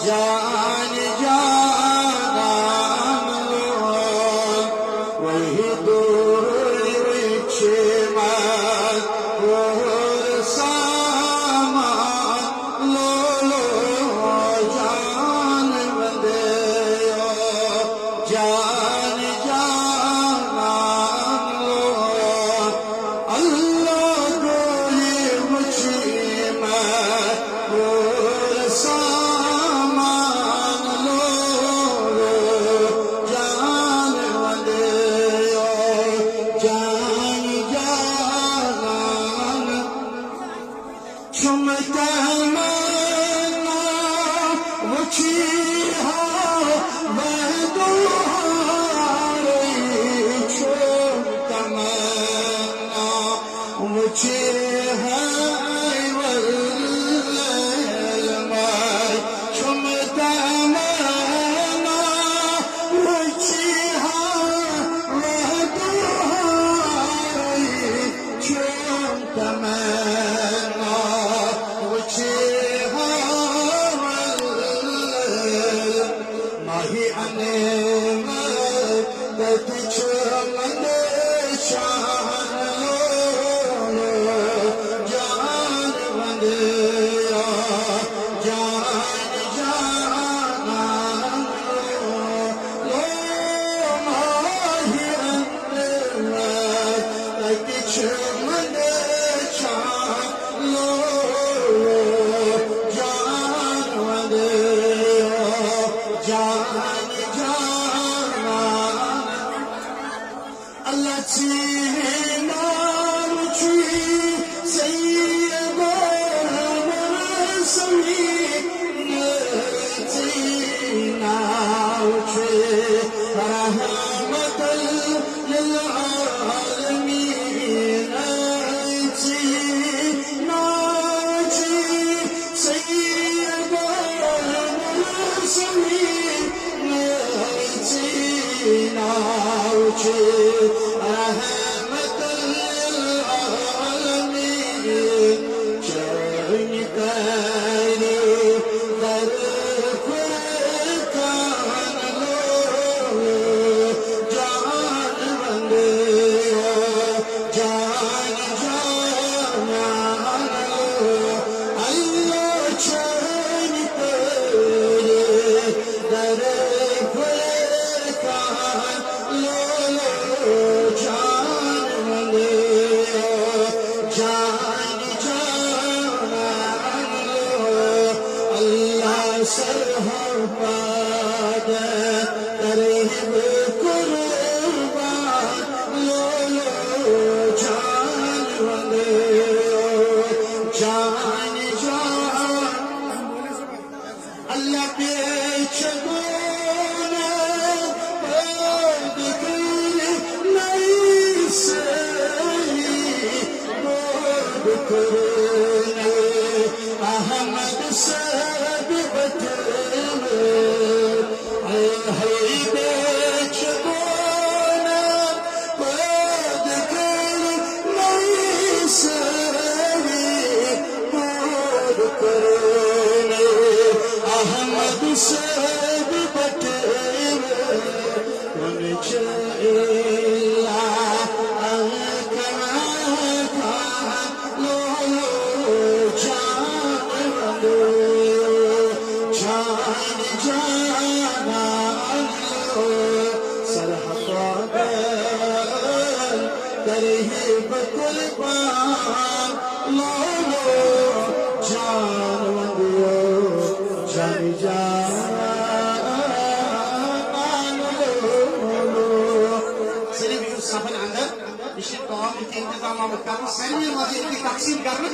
जान जान लो वही दूर और सामान लो लो जान बंदे जान जान लो अल्लाह गोली मुझे और सामान लो लो जान बंदे जान जान चुमता मना मुझे वह दुहारी चुमता मना मुझे है वल्लमाई चुमता मना मुझे वह दुहारी चुमता मना माही अने मन शान लो जान बंदे जान जान लो माही अने मन शान लो जान बंदे जान जान अल्लाह चीना मुझे सैयद समी चीना मुझे रहमतल लिल आलमीन चीना मुझे सैयद समी रहमतल लिल आलमीन चैन करे दर फुरकान लो जान बंदे जान जान लो अल्लाह चैन करे दर सरहद तरह कुर्बान लो लो जान बंदे जान जान अल्लाह बेच बोले नहीं सही अहमद से अहमद से बटे इंतजाम करना, सैनी तकसीम करना,